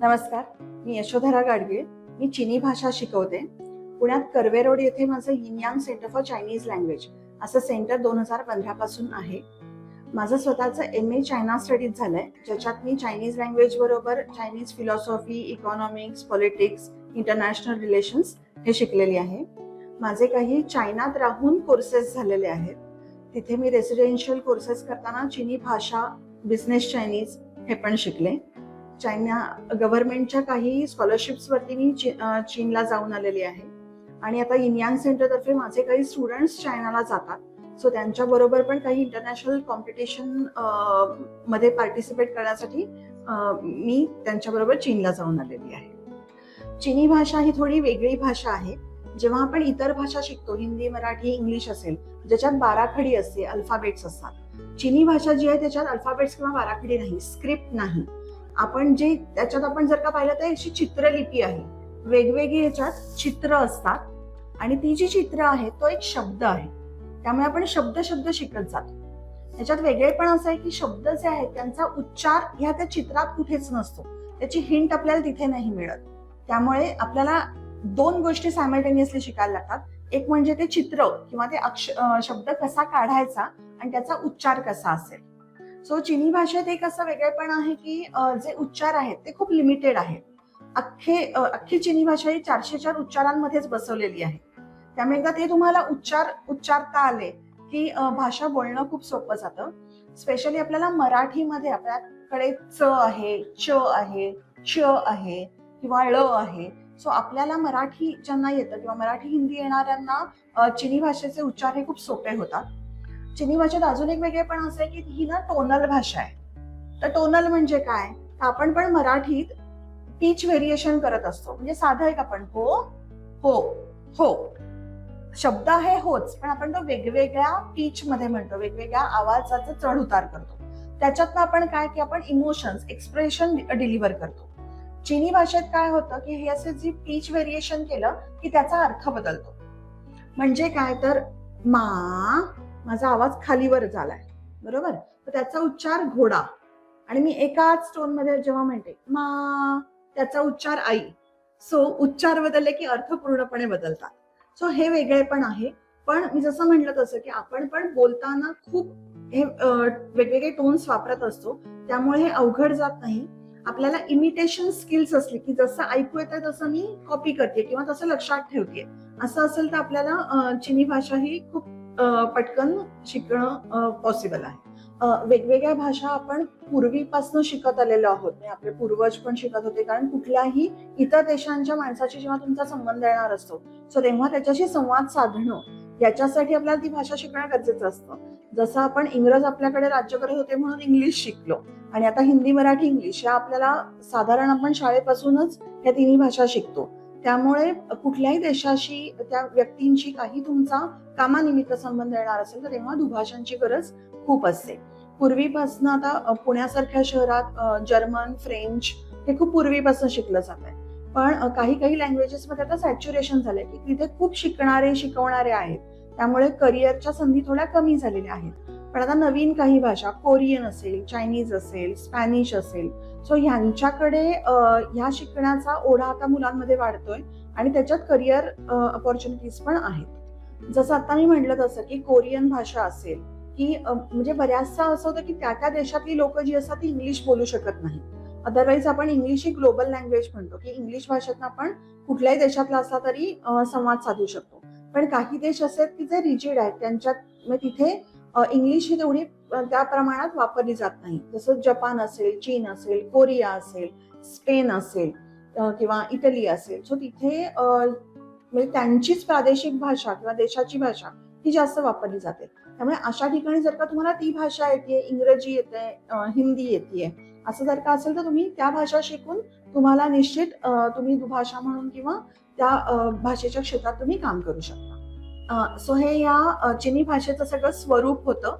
नमस्कार, मी यशोधरा गाडगीळ. मी चिनी भाषा शिकवते. पुण्यात कर्वे रोड येथे माझं यिनयांग सेंटर फॉर चायनीज लँग्वेज असं सेंटर 2015 पासून आहे. माझं स्वतःचं MA चायना स्टडीज झालंय, ज्याच्यात मी चायनीज लँग्वेज बरोबर Chinese philosophy, economics, politics, international relations हे शिकलेली आहे. माझे काही चायनात राहून कोर्सेस झालेले आहेत. तिथे मी रेसिडेन्शियल कोर्सेस करताना चिनी भाषा, बिझनेस चायनीज हे पण शिकले. चायना गव्हर्नमेंटच्या काही स्कॉलरशिप्स वरती मी चीनला जाऊन आलेली आहे. आणि आता यिनयांग सेंटर तर्फे माझे काही स्टुडंट्स चायनाला जातात, सो त्यांच्या बरोबर पण काही इंटरनॅशनल कॉम्पिटिशन मध्ये पार्टिसिपेट करण्यासाठी मी त्यांच्या बरोबर चीनला जाऊन आलेली आहे. चिनी भाषा ही थोडी वेगळी भाषा आहे. जेव्हा आपण इतर भाषा शिकतो, हिंदी, मराठी, इंग्लिश असेल, ज्याच्यात बाराखडी असते, अल्फाबेट्स असतात. चिनी भाषा जी आहे त्याच्यात अल्फाबेट्स किंवा बाराखडी नाही, स्क्रिप्ट नाही. आपण जे त्याच्यात आपण जर का पाहिलं तर अशी चित्रलिपी आहे, वेगवेगळी ह्याच्यात चित्र असतात आणि ती जी चित्र आहे तो एक शब्द आहे. त्यामुळे आपण शब्द शब्द शिकत जातो. याच्यात वेगळेपण असं आहे की शब्द जे आहेत त्यांचा उच्चार ह्या त्या चित्रात कुठेच नसतो, त्याची हिंट आपल्याला तिथे नाही मिळत. त्यामुळे आपल्याला दोन गोष्टी सायमल्टेनियसली शिकायला लागतात. एक म्हणजे ते चित्र किंवा ते शब्द कसा काढायचा आणि त्याचा उच्चार कसा असेल. सो चिनी भाषेत एक असं वेगळेपण आहे की जे उच्चार आहेत ते खूप लिमिटेड आहेत. अख्खी चिनी भाषा ही 404 उच्चारांमध्येच बसवलेली आहे. त्यामुळे एकदा ते तुम्हाला उच्चारता आले की भाषा बोलणं खूप सोपं जातं. स्पेशली आपल्याला मराठीमध्ये आपल्याकडे च आहे, च आहे, च आहे किंवा ळ आहे. सो आपल्याला मराठी ज्यांना येतं किंवा मराठी हिंदी येणाऱ्यांना चिनी भाषेचे उच्चार हे खूप सोपे होतात. चिनी भाषेत अजून एक वेगळेपण असं आहे की ही ना टोनल भाषा आहे. तर टोनल म्हणजे काय, आपण पण मराठीत पीच व्हेरिएशन करत असतो. म्हणजे साधं एक आपण हो हो हो शब्द आहे होच, पण आपण तो वेगवेगळ्या पीच मध्ये म्हणतो, वेगवेगळ्या आवाजाचा चढ उतार करतो. त्याच्यातनं आपण काय की आपण इमोशन्स, एक्सप्रेशन डिलिव्हर करतो. चिनी भाषेत काय होतं की हे असे जी पीच व्हेरिएशन केलं की त्याचा अर्थ बदलतो. म्हणजे काय तर माझा आवाज खालीवर झालाय, बरोबर, तर त्याचा उच्चार घोडा. आणि मी एकाच टोन मध्ये जेव्हा म्हणते मा, त्याचा उच्चार आई. सो उच्चार बदलले की अर्थ पूर्णपणे बदलतात. सो हे वेगळे पण आहे. पण मी जसं म्हटलं तसं की आपण पण बोलताना खूप हे वेगवेगळे टोन्स वापरत असतो. त्यामुळे हे अवघड जात नाही. आपल्याला इमिटेशन स्किल्स असली की जसं ऐकू येतं तसं मी कॉपी करते किंवा तसं लक्षात ठेवते, असं असेल तर आपल्याला चिनी भाषा ही खूप पटकन शिकणं पॉसिबल आहे. वेगवेगळ्या भाषा आपण पूर्वीपासून शिकत आलेलो आहोत. आपले पूर्वज पण शिकत होते, कारण कुठल्याही इतर देशांच्या माणसाशी जेव्हा तुमचा संबंध येणार असतो, सो तेव्हा त्याच्याशी संवाद साधणं, याच्यासाठी आपल्याला ती भाषा शिकणं गरजेचं असतं. जसं आपण इंग्रज आपल्याकडे राज्य करत होते म्हणून इंग्लिश शिकलो, आणि आता हिंदी, मराठी, इंग्लिश या आपल्याला साधारण आपण शाळेपासूनच या तिन्ही भाषा शिकतो. त्यामुळे कुठल्याही देशाशी, त्या व्यक्तींची काही तुमचा कामानिमित्त संबंध येणार असेल तर तेव्हा दुभाषांची गरज खूप असते. पूर्वीपासून आता पुण्यासारख्या शहरात जर्मन, फ्रेंच हे खूप पूर्वीपासून शिकलं जात आहे. पण काही लँग्वेजेस मध्ये आता सॅच्युरेशन झालंय की तिथे खूप शिकवणारे आहेत. त्यामुळे करिअरच्या संधी थोड्या कमी झालेल्या आहेत. पण आता नवीन काही भाषा, कोरियन असेल, चायनीज असेल, स्पॅनिश असेल, सो ह्यांच्याकडे ह्या शिकण्याचा ओढा आता मुलांमध्ये वाढतोय आणि त्याच्यात करिअर अपॉर्च्युनिटीज पण आहेत. जसं आता मी म्हटलं तसं की कोरियन भाषा असेल की म्हणजे बऱ्याचदा असं होतं की त्या देशातली लोक जी असतात ती इंग्लिश बोलू शकत नाही. अदरवाईज आपण इंग्लिश ही ग्लोबल लँग्वेज म्हणतो की इंग्लिश भाषेतून आपण कुठल्याही देशातला असला तरी संवाद साधू शकतो. पण काही देश असे आहेत की जे रिजिड आहेत, त्यांच्यात तिथे इंग्लिश ही तेवढी त्या प्रमाणात वापरली जात नाही. जसं जपान असेल, चीन असेल, कोरिया असेल, स्पेन असेल किंवा इटली असेल. सो तिथे म्हणजे त्यांचीच प्रादेशिक भाषा किंवा देशाची भाषा ही जास्त वापरली जाते. त्यामुळे अशा ठिकाणी जर का तुम्हाला ती भाषा येते, इंग्रजी येते, हिंदी येते, असं जर का असेल तर तुम्ही त्या भाषा शिकून तुम्हाला निश्चित तुम्ही दुभाषा म्हणून किंवा त्या भाषेच्या क्षेत्रात तुम्ही काम करू शकता. सो हे या चिनी भाषेचं सगळं स्वरूप होतं.